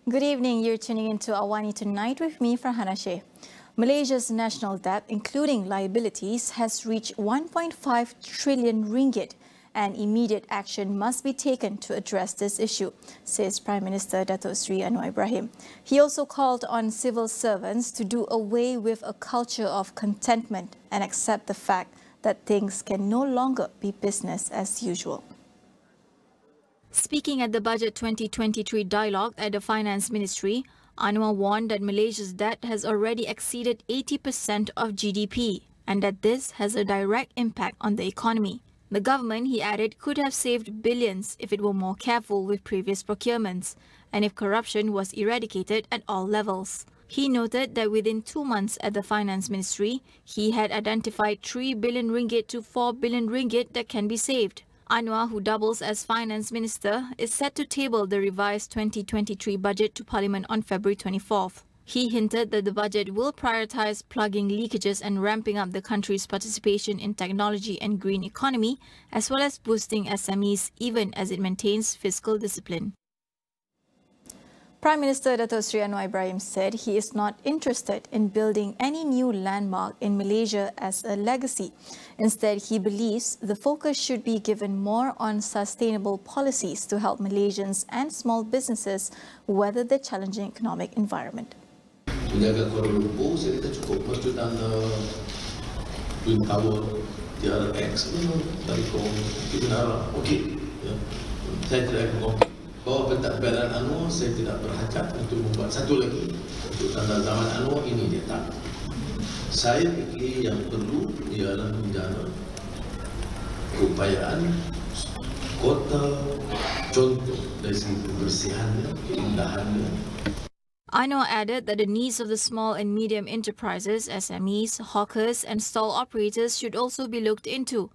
Good evening. You're tuning into AWANI Tonight with me, Farhana Sheikh. Malaysia's national debt, including liabilities, has reached 1.5 trillion ringgit, and immediate action must be taken to address this issue, says Prime Minister Datuk Seri Anwar Ibrahim. He also called on civil servants to do away with a culture of contentment and accept the fact that things can no longer be business as usual. Speaking at the Budget 2023 dialogue at the Finance Ministry, Anwar warned that Malaysia's debt has already exceeded 80% of GDP and that this has a direct impact on the economy. The government, he added, could have saved billions if it were more careful with previous procurements and if corruption was eradicated at all levels. He noted that within 2 months at the Finance Ministry, he had identified 3 billion ringgit to 4 billion ringgit that can be saved. Anwar, who doubles as Finance Minister, is set to table the revised 2023 budget to Parliament on February 24th. He hinted that the budget will prioritise plugging leakages and ramping up the country's participation in technology and green economy, as well as boosting SMEs even as it maintains fiscal discipline. Prime Minister Datuk Seri Anwar Ibrahim said he is not interested in building any new landmark in Malaysia as a legacy. Instead, he believes the focus should be given more on sustainable policies to help Malaysians and small businesses weather the challenging economic environment. Menjaga Kuala Lumpur, saya kata cukup masjid dan Twin Tower, TRX, dari Menara, okey. Saya tidak akan bahwa pentadbiran Anwar saya tidak berhajat untuk membuat satu lagi untuk tanda zaman Anwar ini dia tak. Saya fikir yang perlu ialah menjana keupayaan kota contoh dari segi kebersihannya, keindahannya. Anwar added that the needs of the small and medium enterprises, SMEs, hawkers and stall operators should also be looked into.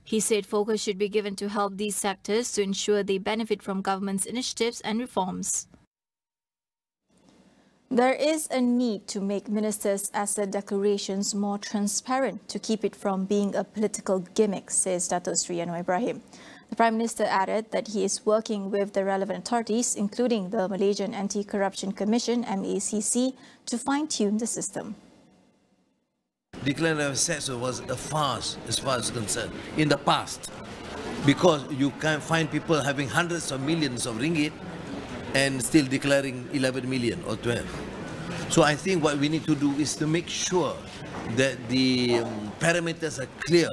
He said focus should be given to help these sectors to ensure they benefit from government's initiatives and reforms. There is a need to make ministers' asset declarations more transparent to keep it from being a political gimmick, says Datuk Seri Anwar Ibrahim. The Prime Minister added that he is working with the relevant authorities, including the Malaysian Anti-Corruption Commission, MACC, to fine-tune the system. Declaring of assets was a farce as far as concerned in the past, because you can't find people having hundreds of millions of ringgit and still declaring 11 million or 12. So I think what we need to do is to make sure that the parameters are clear.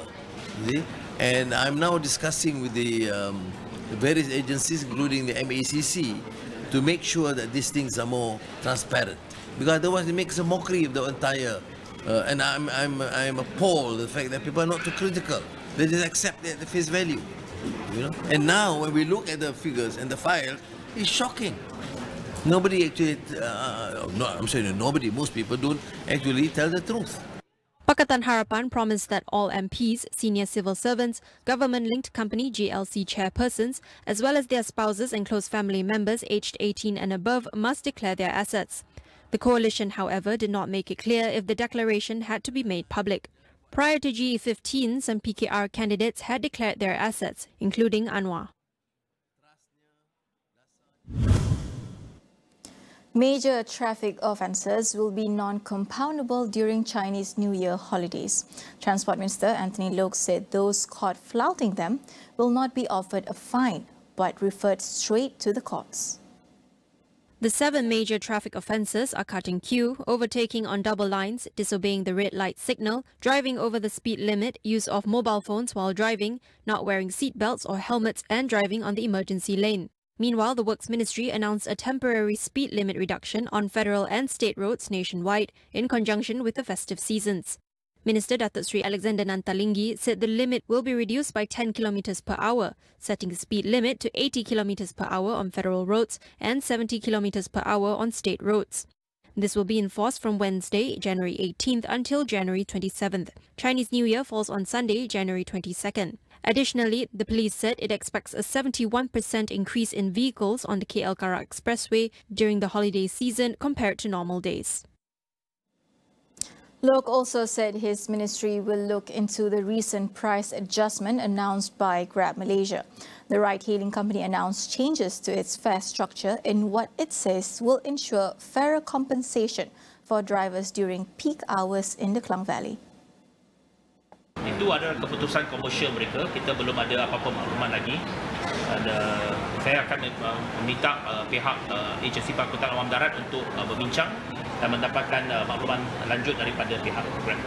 And I'm now discussing with the various agencies, including the MACC, to make sure that these things are more transparent, because otherwise it makes a mockery of the entire. And I'm appalled at the fact that people are not too critical. They just accept it at the face value, you know. And now when we look at the figures and the file, it's shocking. Nobody actually, I'm saying nobody, most people don't actually tell the truth. Pakatan Harapan promised that all MPs, senior civil servants, government-linked company GLC chairpersons, as well as their spouses and close family members aged 18 and above must declare their assets. The coalition, however, did not make it clear if the declaration had to be made public. Prior to GE15, some PKR candidates had declared their assets, including Anwar. Major traffic offences will be non-compoundable during Chinese New Year holidays. Transport Minister Anthony Loke said those caught flouting them will not be offered a fine, but referred straight to the courts. The 7 major traffic offences are cutting queue, overtaking on double lines, disobeying the red light signal, driving over the speed limit, use of mobile phones while driving, not wearing seat belts or helmets and driving on the emergency lane. Meanwhile, the Works Ministry announced a temporary speed limit reduction on federal and state roads nationwide in conjunction with the festive seasons. Minister Datuk Seri Alexander Nantalinggi said the limit will be reduced by 10 km per hour, setting the speed limit to 80 km per hour on federal roads and 70 km per hour on state roads. This will be enforced from Wednesday, January 18th until January 27th. Chinese New Year falls on Sunday, January 22nd. Additionally, the police said it expects a 71% increase in vehicles on the KL Kara Expressway during the holiday season compared to normal days. Loke also said his ministry will look into the recent price adjustment announced by Grab Malaysia. The ride-hailing company announced changes to its fare structure in what it says will ensure fairer compensation for drivers during peak hours in the Klang Valley. Itu adalah keputusan komersial mereka. Kita belum ada apa-apa makluman lagi. Saya akan meminta pihak agensi pangkutan awam darat untuk berbincang dan mendapatkan makluman lanjut daripada pihak Grab.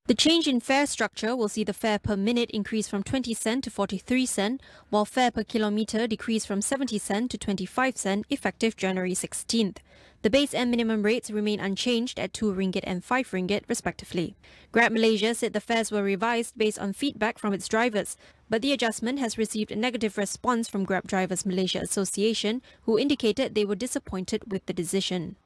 The change in fare structure will see the fare per minute increase from 20 cent to 43 cent, while fare per kilometre decrease from 70 cent to 25 cent effective January 16th. The base and minimum rates remain unchanged at 2 ringgit and 5 ringgit respectively. Grab Malaysia said the fares were revised based on feedback from its drivers, but the adjustment has received a negative response from Grab Drivers Malaysia Association, who indicated they were disappointed with the decision.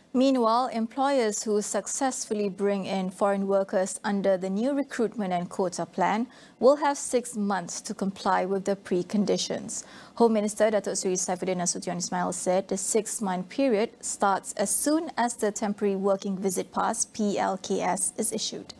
Meanwhile, employers who successfully bring in foreign workers under the new recruitment and quota plan will have 6 months to comply with the preconditions. Home Minister Datuk Seri Saifuddin Nasution Ismail said the 6-month period starts as soon as the Temporary Working Visit Pass (PLKS) is issued.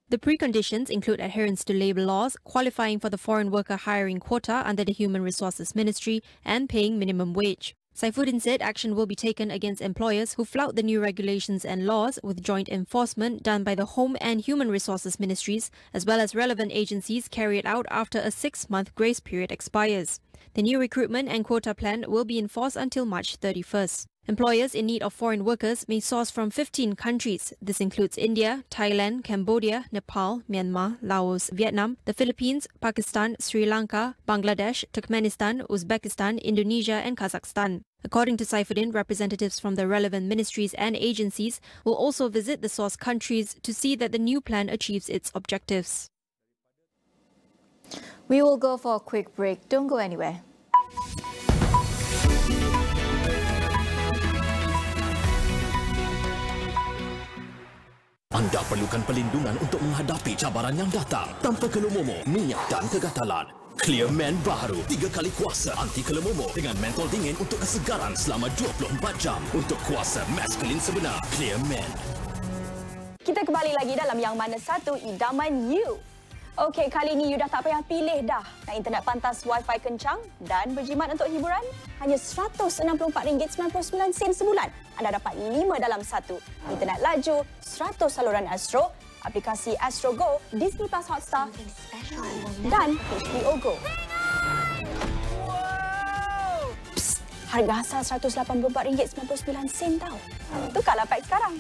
The preconditions include adherence to labour laws, qualifying for the foreign worker hiring quota under the Human Resources Ministry, and paying minimum wage. Saifuddin said action will be taken against employers who flout the new regulations and laws, with joint enforcement done by the Home and Human Resources Ministries, as well as relevant agencies carried out after a 6-month grace period expires. The new recruitment and quota plan will be enforced until March 31st. Employers in need of foreign workers may source from 15 countries. This includes India, Thailand, Cambodia, Nepal, Myanmar, Laos, Vietnam, the Philippines, Pakistan, Sri Lanka, Bangladesh, Turkmenistan, Uzbekistan, Indonesia and Kazakhstan. According to Saifuddin, representatives from the relevant ministries and agencies will also visit the source countries to see that the new plan achieves its objectives. We will go for a quick break. Don't go anywhere. Anda perlukan pelindungan untuk menghadapi cabaran yang datang tanpa kelumomo, minyak dan kegatalan. Clear Man Baharu, 3 kali kuasa anti kelumomo dengan mentol dingin untuk kesegaran selama 24 jam untuk kuasa maskulin sebenar. Clear Man. Kita kembali lagi dalam Yang Mana Satu Idaman You. Okey, kali ini you dah tak payah pilih dah. Nak internet pantas, wifi kencang dan berjimat untuk hiburan? Hanya RM164.99 sebulan. Anda dapat 5 dalam 1. Internet laju, 100 saluran Astro, aplikasi Astro Go, Disney Plus Hotstar dan HBO Go. Psst, harga asal RM184.99 tau. Tukarlah pack sekarang.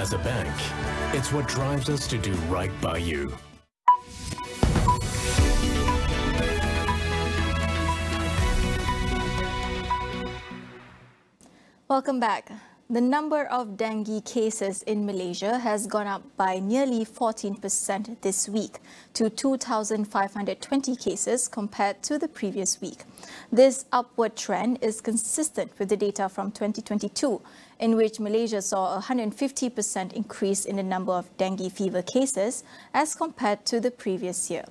As a bank, it's what drives us to do right by you. Welcome back. The number of dengue cases in Malaysia has gone up by nearly 14% this week to 2,520 cases compared to the previous week. This upward trend is consistent with the data from 2022, in which Malaysia saw a 150% increase in the number of dengue fever cases as compared to the previous year.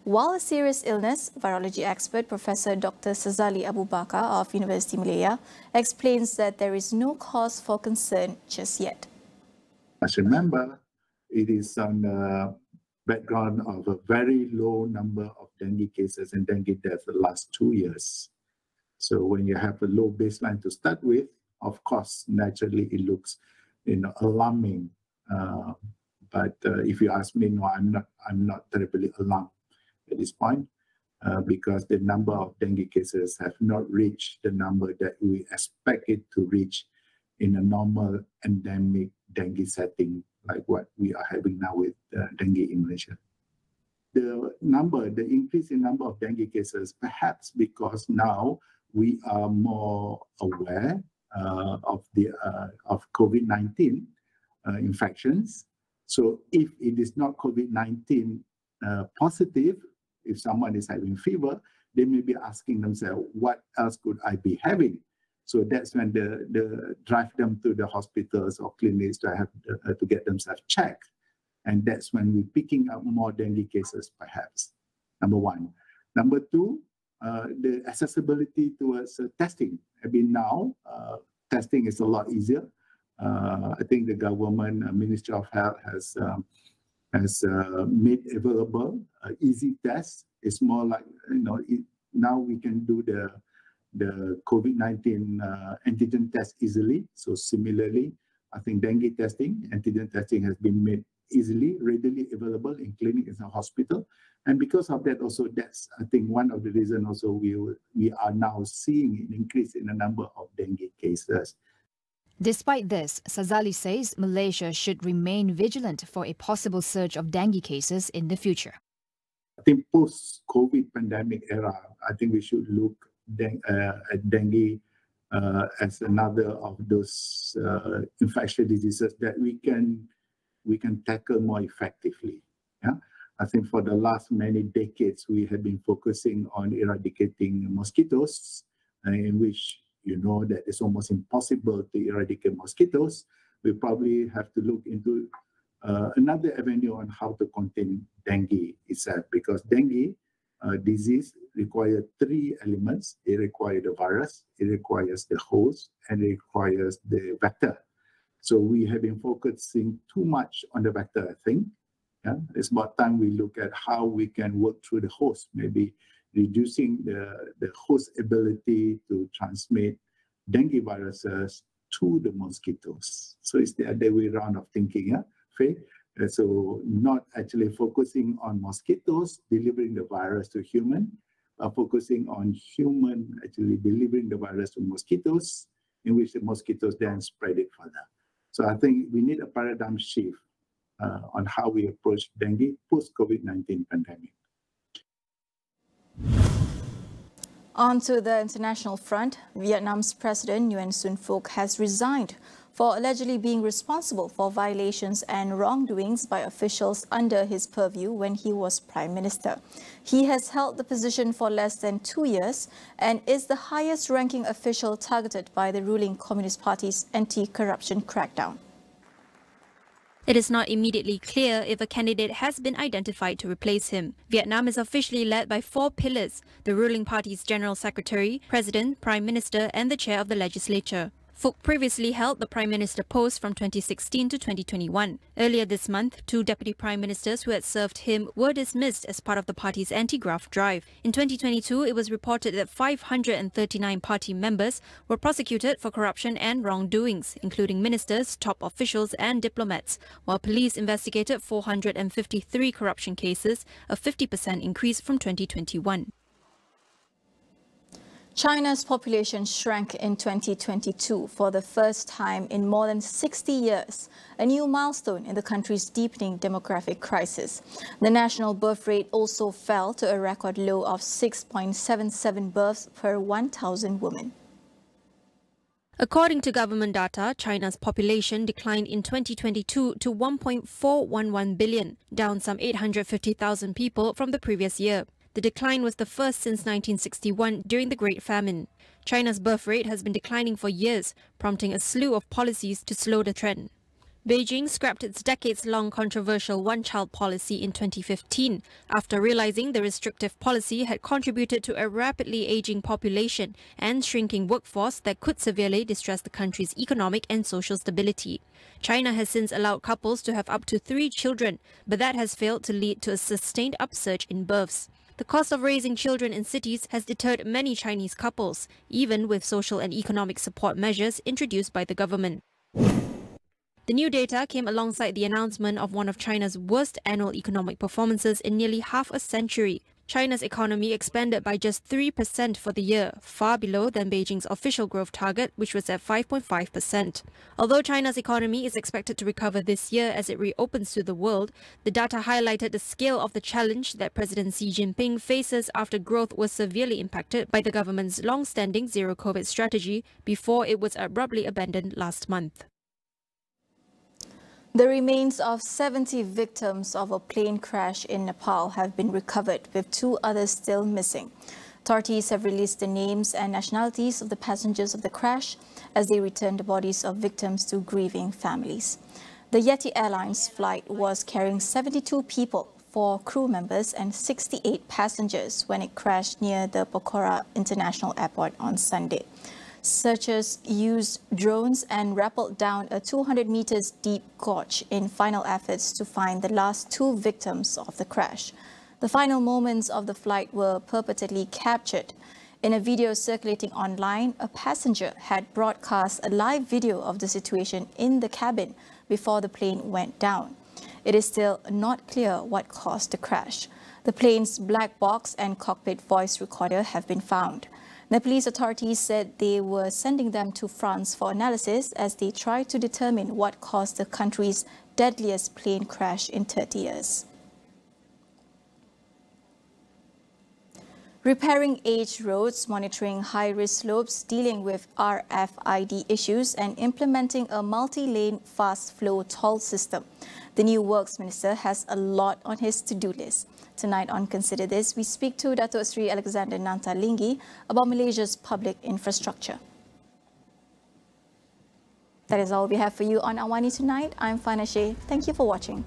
While a serious illness, virology expert Professor Dr. Sazali Abu Bakar of University Malaya explains that there is no cause for concern just yet. Must remember, it is on the background of a very low number of dengue cases and dengue deaths the last 2 years. So when you have a low baseline to start with, of course, naturally it looks, alarming. But if you ask me, no, I'm not terribly alarmed at this point, because the number of dengue cases have not reached the number that we expect it to reach in a normal endemic dengue setting like what we are having now with dengue in Malaysia. The increase in number of dengue cases, perhaps because now we are more aware of COVID-19 infections. So if it is not COVID-19 positive, if someone is having fever, they may be asking themselves, what else could I be having? So that's when they drive them to the hospitals or clinics to have to get themselves checked. And that's when we're picking up more dengue cases, perhaps, number one. Number two, the accessibility towards testing. I mean, now, testing is a lot easier. I think the government, Ministry of Health has made available easy tests. It's more like, now we can do the COVID-19 antigen test easily. So similarly, I think dengue testing, antigen testing has been made easily, readily available in clinics and hospital. And because of that also, that's, I think, one of the reasons also we are now seeing an increase in the number of dengue cases. Despite this, Sazali says Malaysia should remain vigilant for a possible surge of dengue cases in the future. I think post-COVID pandemic era, I think we should look at dengue as another of those infectious diseases that we can tackle more effectively. Yeah? I think for the last many decades, we have been focusing on eradicating mosquitoes, in which that it's almost impossible to eradicate mosquitoes. We probably have to look into another avenue on how to contain dengue itself, because dengue disease requires three elements. It requires the virus, it requires the host, and it requires the vector. So we have been focusing too much on the vector, I think. Yeah? It's about time we look at how we can work through the host, maybe reducing the host ability to transmit dengue viruses to the mosquitoes. So it's the other way around of thinking, yeah, Faye? So not actually focusing on mosquitoes delivering the virus to human, but focusing on human actually delivering the virus to mosquitoes, in which the mosquitoes then spread it further. So I think we need a paradigm shift on how we approach dengue post-COVID-19 pandemic. On to the international front, Vietnam's President Nguyen Xuan Phuc has resigned for allegedly being responsible for violations and wrongdoings by officials under his purview when he was Prime Minister. He has held the position for less than 2 years and is the highest-ranking official targeted by the ruling Communist Party's anti-corruption crackdown. It is not immediately clear if a candidate has been identified to replace him. Vietnam is officially led by 4 pillars: the ruling party's General Secretary, President, Prime Minister and the Chair of the Legislature. Phuc previously held the Prime Minister post from 2016 to 2021. Earlier this month, 2 deputy prime ministers who had served him were dismissed as part of the party's anti-graft drive. In 2022, it was reported that 539 party members were prosecuted for corruption and wrongdoings, including ministers, top officials and diplomats, while police investigated 453 corruption cases, a 50% increase from 2021. China's population shrank in 2022 for the first time in more than 60 years, a new milestone in the country's deepening demographic crisis. The national birth rate also fell to a record low of 6.77 births per 1,000 women. According to government data, China's population declined in 2022 to 1.411 billion, down some 850,000 people from the previous year. The decline was the first since 1961 during the Great Famine. China's birth rate has been declining for years, prompting a slew of policies to slow the trend. Beijing scrapped its decades-long controversial one-child policy in 2015 after realizing the restrictive policy had contributed to a rapidly aging population and shrinking workforce that could severely distress the country's economic and social stability. China has since allowed couples to have up to 3 children, but that has failed to lead to a sustained upsurge in births. The cost of raising children in cities has deterred many Chinese couples, even with social and economic support measures introduced by the government. The new data came alongside the announcement of one of China's worst annual economic performances in nearly half a century. China's economy expanded by just 3% for the year, far below than Beijing's official growth target, which was at 5.5%. Although China's economy is expected to recover this year as it reopens to the world, the data highlighted the scale of the challenge that President Xi Jinping faces after growth was severely impacted by the government's long-standing zero-COVID strategy before it was abruptly abandoned last month. The remains of 70 victims of a plane crash in Nepal have been recovered, with 2 others still missing. Authorities have released the names and nationalities of the passengers of the crash as they return the bodies of victims to grieving families. The Yeti Airlines flight was carrying 72 people, 4 crew members and 68 passengers when it crashed near the Pokora International Airport on Sunday. Searchers used drones and rappelled down a 200 meters deep gorge in final efforts to find the last 2 victims of the crash. The final moments of the flight were purportedly captured. In a video circulating online, a passenger had broadcast a live video of the situation in the cabin before the plane went down. It is still not clear what caused the crash. The plane's black box and cockpit voice recorder have been found. Nepalese authorities said they were sending them to France for analysis as they try to determine what caused the country's deadliest plane crash in 30 years. Repairing aged roads, monitoring high-risk slopes, dealing with RFID issues and implementing a multi-lane fast-flow toll system. The new Works Minister has a lot on his to-do list. Tonight on Consider This, we speak to Datuk Sri Alexander Nantalinggi about Malaysia's public infrastructure. That is all we have for you on Awani tonight. I'm Fana Shea. Thank you for watching.